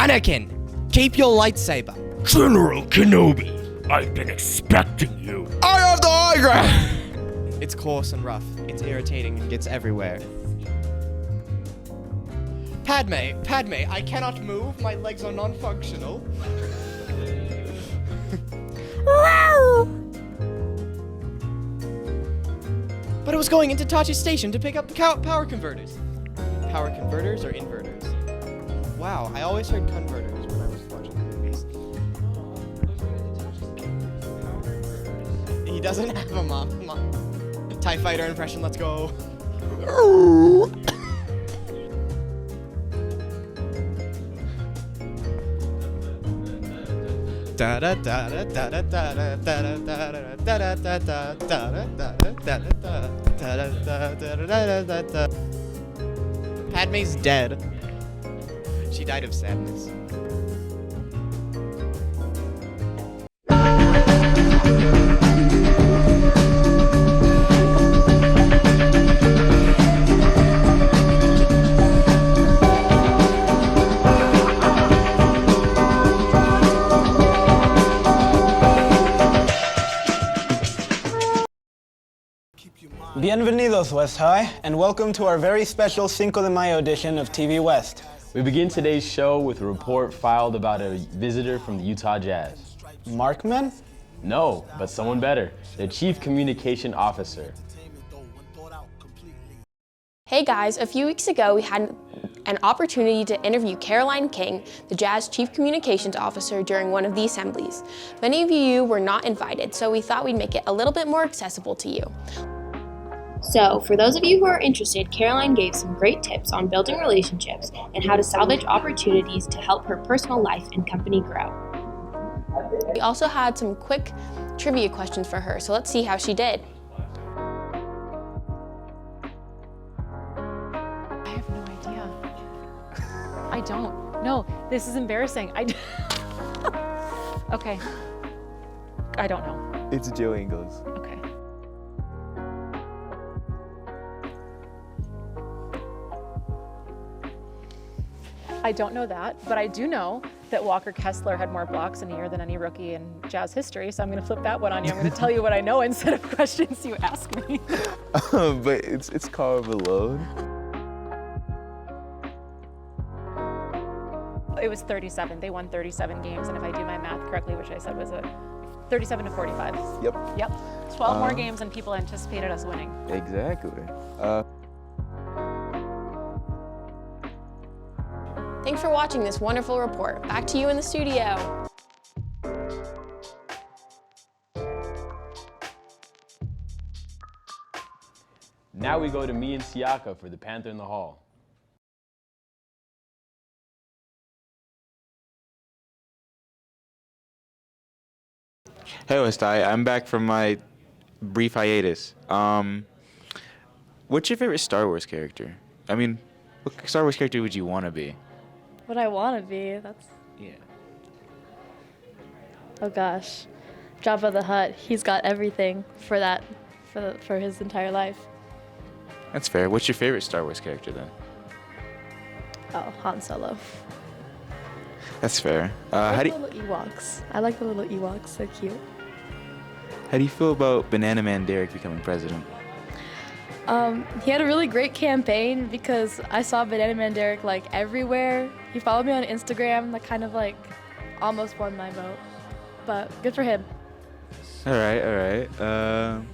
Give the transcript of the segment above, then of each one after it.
Anakin, keep your lightsaber. General Kenobi, I've been expecting you. I have the high ground! It's coarse and rough. It's irritating and gets everywhere. Padme, I cannot move. My legs are non-functional. But I was going into Tachi's station to pick up the power converters. Power converters or inverters? Wow, I always heard converters when I was watching the movies. He doesn't have a mom. TIE fighter impression, let's go. Padme's dead. She died of sadness. Bienvenidos, West High, and welcome to our very special Cinco de Mayo edition of TV West. We begin today's show with a report filed about a visitor from the Utah Jazz. Markman? No, but someone better, the Chief Communication Officer. Hey guys, a few weeks ago we had an opportunity to interview Caroline King, the Jazz Chief Communications Officer, during one of the assemblies. Many of you were not invited, so we thought we'd make it a little bit more accessible to you. So, for those of you who are interested, Caroline gave some great tips on building relationships and how to salvage opportunities to help her personal life and company grow. We also had some quick trivia questions for her, so let's see how she did. I have no idea. I don't. No, this is embarrassing. Okay. I don't know. It's Joe Ingles. Okay. I don't know that, but I do know that Walker Kessler had more blocks in a year than any rookie in Jazz history, so I'm going to flip that one on you. I'm going to tell you what I know instead of questions you ask me. But it's Karl Malone. It was 37. They won 37 games, and if I do my math correctly, which I said was a 37 to 45. Yep. 12 more games than people anticipated us winning. Exactly. Thanks for watching this wonderful report. Back to you in the studio. Now we go to me and Siaka for the Panther in the Hall. Hey West High, I'm back from my brief hiatus. What's your favorite Star Wars character? I mean, what Star Wars character would you want to be? What I want to be, that's... Yeah. Oh gosh. Jabba the Hutt, he's got everything for that, for his entire life. That's fair. What's your favorite Star Wars character then? Oh, Han Solo. That's fair. I like the little Ewoks. I like the little Ewoks, they're cute. How do you feel about Banana Man Derek becoming president? He had a really great campaign because I saw Banana Man Derek like everywhere. He followed me on Instagram, that kind of like almost won my vote, but good for him. All right.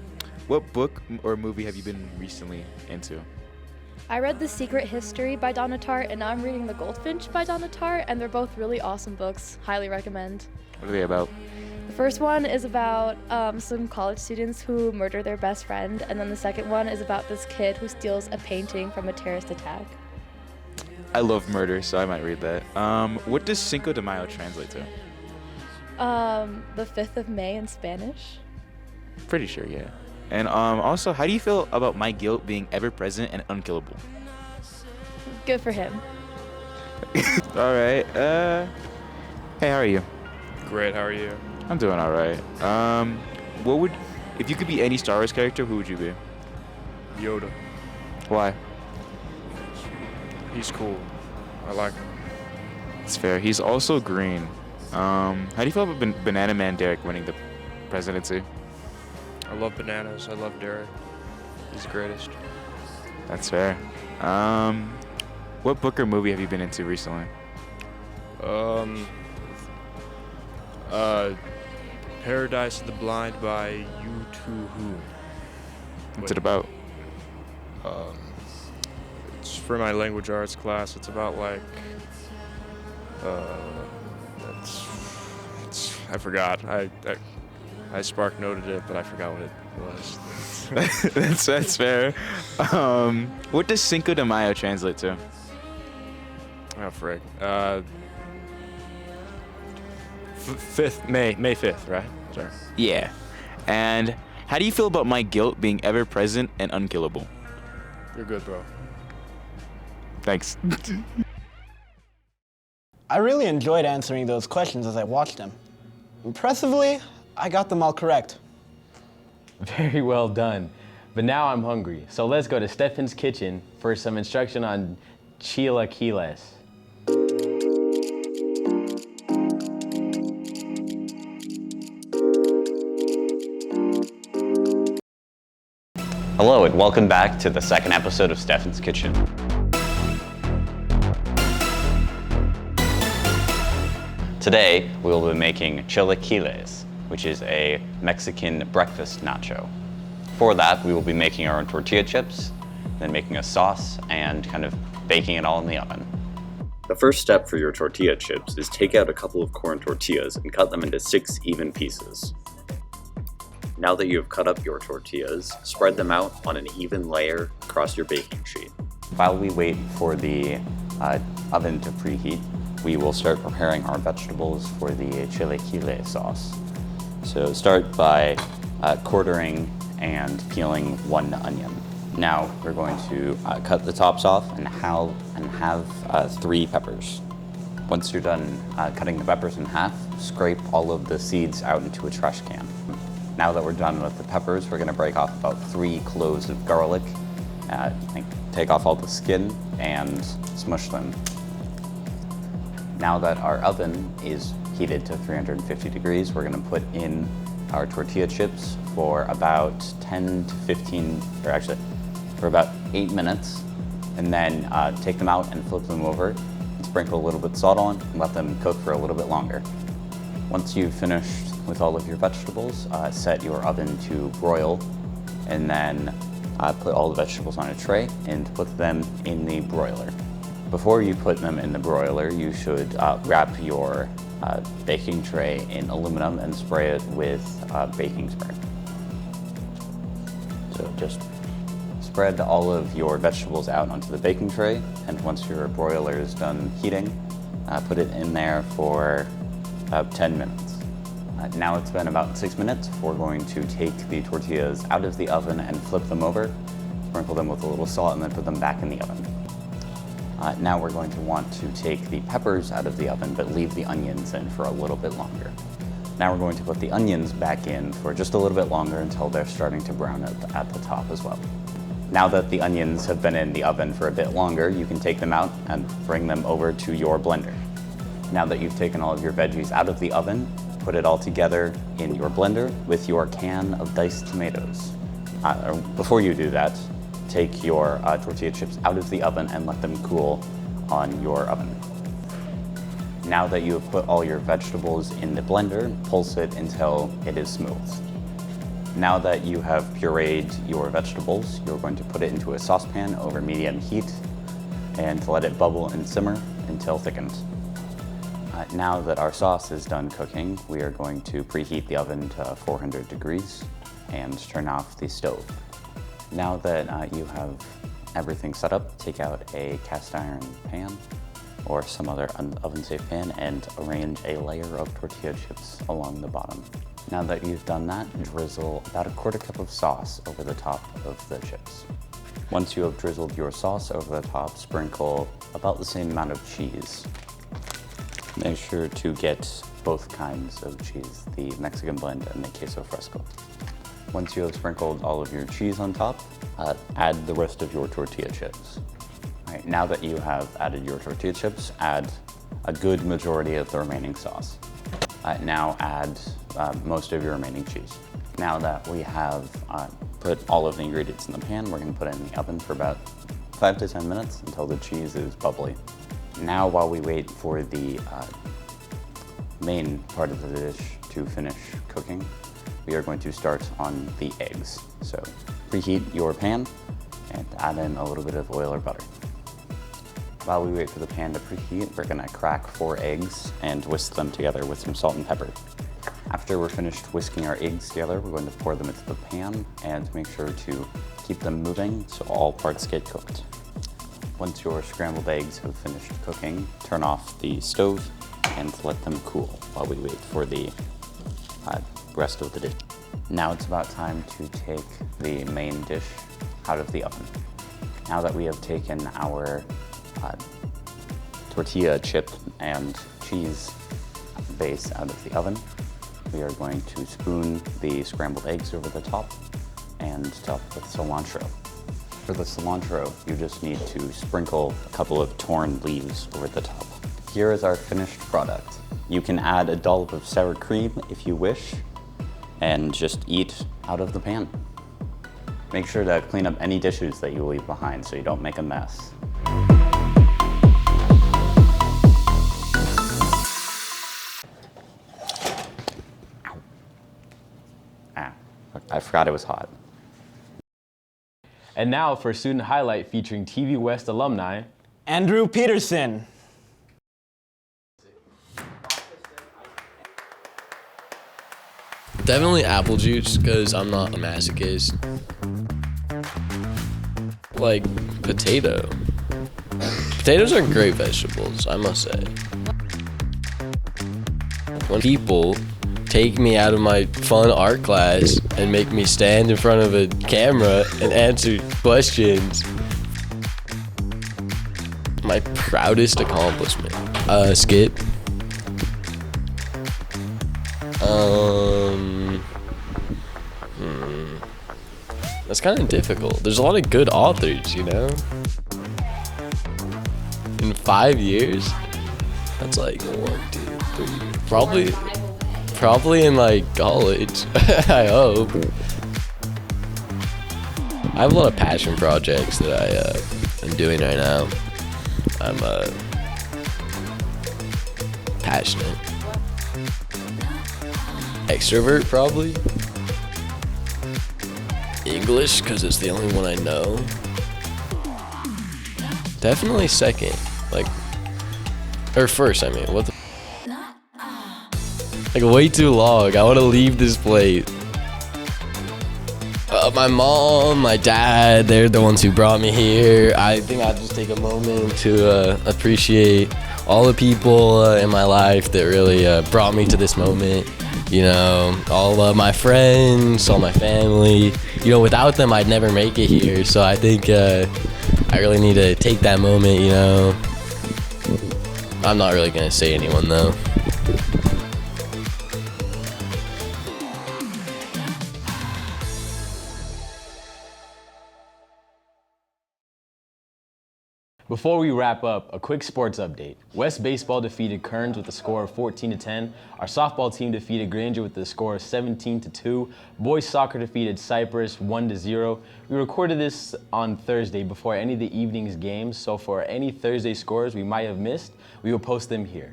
What book or movie have you been recently into? I read The Secret History by Donna Tartt, and now I'm reading The Goldfinch by Donna Tartt, and they're both really awesome books. Highly recommend. What are they about? The first one is about some college students who murder their best friend, and then the second one is about this kid who steals a painting from a terrorist attack. I love murder, so I might read that. What does Cinco de Mayo translate to? The 5th of May in Spanish. Pretty sure, yeah. And also, how do you feel about Mike Gilt being ever present and unkillable? Good for him. All right. Hey, how are you? Great, how are you? I'm doing all right. If you could be any Star Wars character, who would you be? Yoda. Why? He's cool. I like him. It's fair. He's also green. How do you feel about Banana Man Derek winning the presidency? I love bananas. I love Derek. He's the greatest. That's fair. What book or movie have you been into recently? Paradise of the Blind by You Too Who. What's it about? It's for my language arts class. It's about like, I forgot. I spark noted it, but I forgot what it was. That's fair. What does Cinco de Mayo translate to? Oh, frig. May 5th, right? Sorry. Yeah. And how do you feel about my guilt being ever present and unkillable? You're good, bro. Thanks. I really enjoyed answering those questions as I watched them. Impressively, I got them all correct. Very well done. But now I'm hungry, so let's go to Stefan's kitchen for some instruction on Chilaquiles. Hello and welcome back to the second episode of Stefan's Kitchen. Today, we will be making chilaquiles, which is a Mexican breakfast nacho. For that, we will be making our own tortilla chips, then making a sauce, and kind of baking it all in the oven. The first step for your tortilla chips is take out a couple of corn tortillas and cut them into 6 even pieces. Now that you have cut up your tortillas, spread them out on an even layer across your baking sheet. While we wait for the oven to preheat, we will start preparing our vegetables for the chilaquile sauce. So start by quartering and peeling 1 onion. Now we're going to cut the tops off and have 3 peppers. Once you're done cutting the peppers in half, scrape all of the seeds out into a trash can. Now that we're done with the peppers, we're going to break off about 3 cloves of garlic, take off all the skin, and smush them. Now that our oven is heated to 350 degrees, we're going to put in our tortilla chips for about 10 to 15, or actually for about 8 minutes, and then take them out and flip them over, and sprinkle a little bit of salt on, and let them cook for a little bit longer. Once you've finished with all of your vegetables, set your oven to broil, and then put all the vegetables on a tray and put them in the broiler. Before you put them in the broiler, you should wrap your baking tray in aluminum and spray it with baking spray. So just spread all of your vegetables out onto the baking tray, and once your broiler is done heating, put it in there for about 10 minutes. Now it's been about 6 minutes. We're going to take the tortillas out of the oven and flip them over, sprinkle them with a little salt, and then put them back in the oven. Now we're going to want to take the peppers out of the oven, but leave the onions in for a little bit longer. Now we're going to put the onions back in for just a little bit longer until they're starting to brown at the top as well. Now that the onions have been in the oven for a bit longer, you can take them out and bring them over to your blender. Now that you've taken all of your veggies out of the oven, put it all together in your blender with your can of diced tomatoes. Before you do that, take your tortilla chips out of the oven and let them cool on your oven. Now that you have put all your vegetables in the blender, pulse it until it is smooth. Now that you have pureed your vegetables, you're going to put it into a saucepan over medium heat and let it bubble and simmer until thickened. Now that our sauce is done cooking, we are going to preheat the oven to 400 degrees and turn off the stove. Now that you have everything set up, take out a cast iron pan or some other oven-safe pan and arrange a layer of tortilla chips along the bottom. Now that you've done that, drizzle about a 1/4 cup of sauce over the top of the chips. Once you have drizzled your sauce over the top, sprinkle about the same amount of cheese. Make sure to get both kinds of cheese, the Mexican blend and the queso fresco. Once you have sprinkled all of your cheese on top, add the rest of your tortilla chips. All right, now that you have added your tortilla chips, add a good majority of the remaining sauce. Now add most of your remaining cheese. Now that we have put all of the ingredients in the pan, we're going to put it in the oven for about 5 to 10 minutes until the cheese is bubbly. Now while we wait for the main part of the dish to finish cooking, we are going to start on the eggs. So preheat your pan and add in a little bit of oil or butter. While we wait for the pan to preheat, we're gonna crack 4 eggs and whisk them together with some salt and pepper. After we're finished whisking our eggs together, we're going to pour them into the pan and make sure to keep them moving so all parts get cooked. Once your scrambled eggs have finished cooking, turn off the stove and let them cool while we wait for the rest of the dish. Now it's about time to take the main dish out of the oven. Now that we have taken our tortilla chip and cheese base out of the oven, we are going to spoon the scrambled eggs over the top and top with cilantro. For the cilantro, you just need to sprinkle a couple of torn leaves over the top. Here is our finished product. You can add a dollop of sour cream if you wish, and just eat out of the pan. Make sure to clean up any dishes that you leave behind so you don't make a mess. I forgot it was hot. And now for a student highlight featuring TV West alumni, Andrew Peterson. Definitely apple juice, because I'm not a masochist. Like, potato. Potatoes are great vegetables, I must say. When people take me out of my fun art class and make me stand in front of a camera and answer questions, my proudest accomplishment. Skip. That's kind of difficult. There's a lot of good authors, you know? In 5 years, that's like 1, 2, 3, probably in like college, I hope. I have a lot of passion projects that I'm doing right now. I'm passionate. Extrovert, probably. English, because it's the only one I know. Definitely second, like, or first, I mean, what the, like, way too long. I want to leave this place. My mom, my dad, they're the ones who brought me here. I think I'll just take a moment to appreciate all the people in my life that really brought me to this moment. You know, all my friends, all my family. You know, without them, I'd never make it here. So I think I really need to take that moment, you know. I'm not really gonna say anyone, though. Before we wrap up, a quick sports update. West Baseball defeated Kearns with a score of 14-10. Our softball team defeated Granger with a score of 17-2. Boys soccer defeated Cypress 1-0. We recorded this on Thursday before any of the evening's games, so for any Thursday scores we might have missed, we will post them here.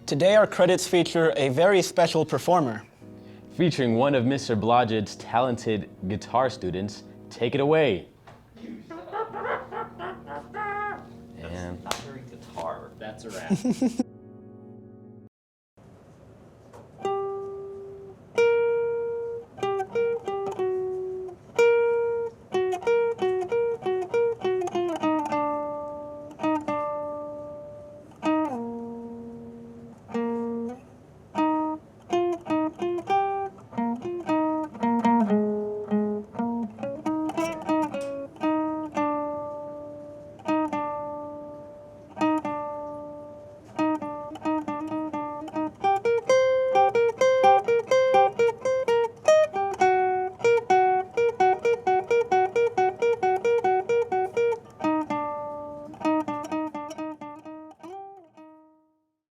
Today our credits feature a very special performer. Featuring one of Mr. Blodgett's talented guitar students. Take it away. And guitar. That's a wrap.